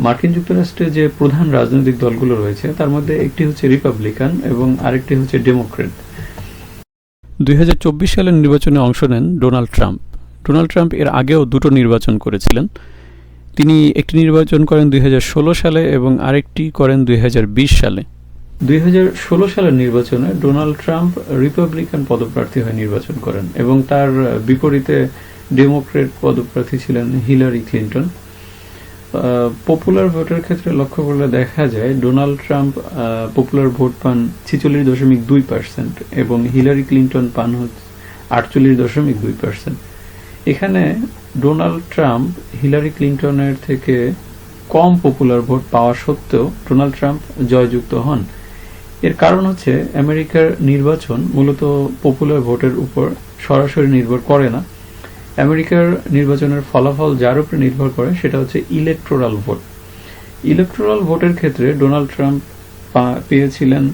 মার্কিন যুক্তরাষ্ট্রে যে প্রধান রাজনৈতিক দলগুলো রয়েছে তার মধ্যে একটি হচ্ছে রিপাবলিকান এবং আরেকটি হচ্ছে ডেমোক্রেট। 2024 সালের নির্বাচনে অংশ নেন ডোনাল্ড ট্রাম্প। ডোনাল্ড ট্রাম্প এর আগেও দুটো নির্বাচন করেছিলেন। তিনি একটি নির্বাচন করেন 2016 সালে এবং আরেকটি করেন 2020 সালে। 2016 সালের নির্বাচনে ডোনাল্ড ট্রাম্প রিপাবলিকান পদপ্রার্থী হয়ে নির্বাচন করেন এবং তার বিপরীতে ডেমোক্রেট পদপ্রার্থী ছিলেন হিলারি ক্লিন্টন। পপুলার ভোটের ক্ষেত্রে লক্ষ্য করলে দেখা যায় ডোনাল্ড ট্রাম্প পপুলার ভোট পান 46.2% এবং হিলারি ক্লিন্টন পান 48.2%। এখানে ডোনাল্ড ট্রাম্প হিলারি ক্লিন্টনের থেকে কম পপুলার ভোট পাওয়া সত্ত্বেও ডোনাল্ড ট্রাম্প জয়যুক্ত হন। এর কারণ হচ্ছে আমেরিকার নির্বাচন মূলত পপুলার ভোটের উপর সরাসরি নির্ভর করে না। আমেরিকার নির্বাচনের ফলাফল যার উপর নির্ভর করে সেটা হচ্ছে ইলেকটোরাল ভোট। ইলেকটোরাল ভোটের ক্ষেত্রে ডোনাল্ড ট্রাম্প পেয়েছিলেন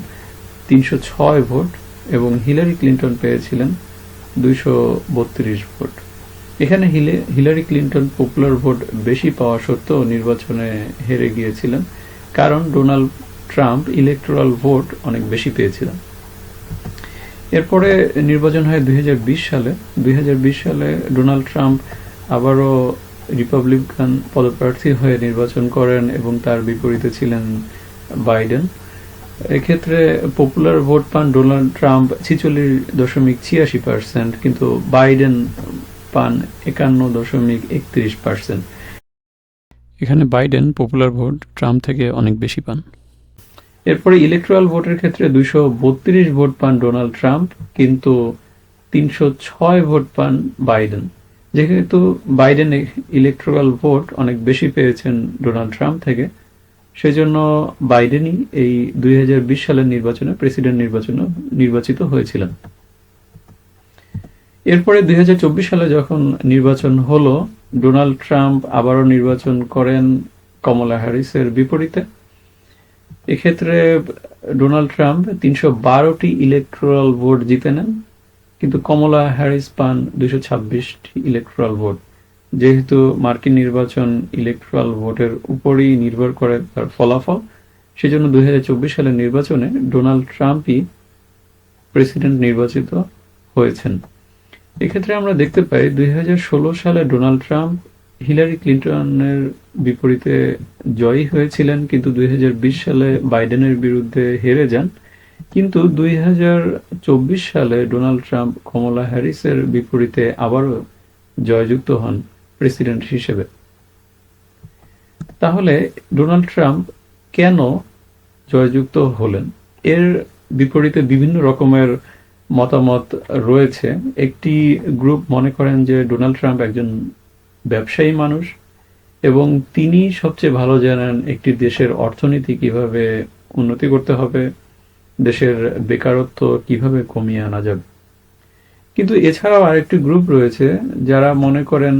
306 ভোট এবং হিলারি ক্লিন্টন পেয়েছিলেন 232 ভোট। এখানে হিলারি ক্লিন্টন পপুলার ভোট বেশি পাওয়া সত্ত্বেও নির্বাচনে হেরে গিয়েছিলেন, কারণ ডোনাল্ড ট্রাম্প ইলেকটোরাল ভোট অনেক বেশি পেয়েছিলেন। এরপরে নির্বাচন হয় 2020 সালে। 2020 সালে ডোনাল্ড ট্রাম্প আবারও রিপাবলিকান পদপ্রার্থী হয়ে নির্বাচন করেন এবং তার বিপরীতে ছিলেন বাইডেন। এক্ষেত্রে পপুলার ভোট পান ডোনাল্ড ট্রাম্প 46.86%, কিন্তু বাইডেন পান 51.31%। এখানে বাইডেন পপুলার ভোট ট্রাম্প থেকে অনেক বেশি পান। এরপরে ইলেকট্রাল ভোটের ক্ষেত্রে 232 ভোট পান ডোনাল্ড ট্রাম্প, কিন্তু 306 ভোট পান বাইডেন। যেহেতু বাইডেন ইলেকট্রাল ভোট অনেক বেশি পেয়েছেন ডোনাল্ড ট্রাম্প থেকে, সেজন্য বাইডেনই এই 2020 সালের নির্বাচনে প্রেসিডেন্ট নির্বাচনে নির্বাচিত হয়েছিলেন। এরপরে 2024 সালে যখন নির্বাচন হলো, ডোনাল্ড ট্রাম্প আবারও নির্বাচন করেন কমলা হ্যারিসের বিপরীতে। এক্ষেত্রে ডোনাল্ড ট্রাম্প 312টি ইলেকট্রাল ভোট জিতে নেন, কিন্তু কমলা হ্যারিস পান 226টি ইলেকট্রাল ভোট। যেহেতু মার্কিন নির্বাচন ইলেকট্রাল ভোটের উপরই নির্ভর করে তার ফলাফল, সেজন্য 2024 সালের নির্বাচনে ডোনাল্ড ট্রাম্পই প্রেসিডেন্ট নির্বাচিত হয়েছেন। এক্ষেত্রে আমরা দেখতে পাই 2016 সালে ডোনাল্ড ট্রাম্প হিলারি ক্লিন্টনের বিপরীতে জয়ী হয়েছিলেন, কিন্তু 2020 সালে বাইডেনের বিরুদ্ধে হেরে যান। কিন্তু 2024 সালে ডোনাল্ড ট্রাম্প কমলা হ্যারিসের বিপরীতে আবারও জয়যুক্ত হন প্রেসিডেন্ট হিসেবে। তাহলে ডোনাল্ড ট্রাম্প কেন জয়যুক্ত হলেন? এর বিপরীতে বিভিন্ন রকমের মতামত রয়েছে। একটি গ্রুপ মনে করেন যে ডোনাল্ড ট্রাম্প একজন ব্যবসায়ী মানুষ এবং তিনি সবচেয়ে ভালো জানেন একটি দেশের অর্থনীতি কিভাবে উন্নতি করতে হবে, দেশের বেকারত্ব কিভাবে কমিয়ে আনা যাবে। কিন্তু এছাড়াও আরেকটি গ্রুপ রয়েছে যারা মনে করেন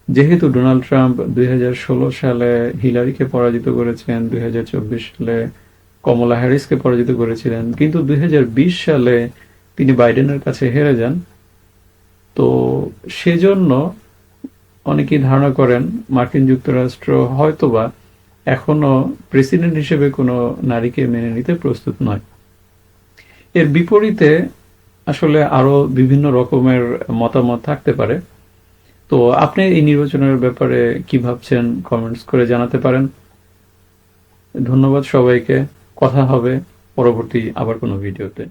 যেহেতু ডোনাল্ড ট্রাম্প 2016 সালে হিলারিকে পরাজিত করেছেন, 2024 সালে কমলা হ্যারিসকে পরাজিত করেছিলেন, কিন্তু 2020 সালে তিনি বাইডেনের কাছে হেরে যান, তো সেজন্য অনেকেই ধারণা করেন মার্কিন যুক্তরাষ্ট্র হয়তোবা এখনো প্রেসিডেন্ট হিসেবে কোনো নারীকে মেনে নিতে প্রস্তুত নয়। এর বিপরীতে আসলে আরো বিভিন্ন রকমের মতামত থাকতে পারে। তো আপনি এই নির্বাচনের ব্যাপারে কি ভাবছেন কমেন্টস করে জানাতে পারেন। ধন্যবাদ সবাইকে। কথা হবে পরবর্তী আবার কোনো ভিডিওতে।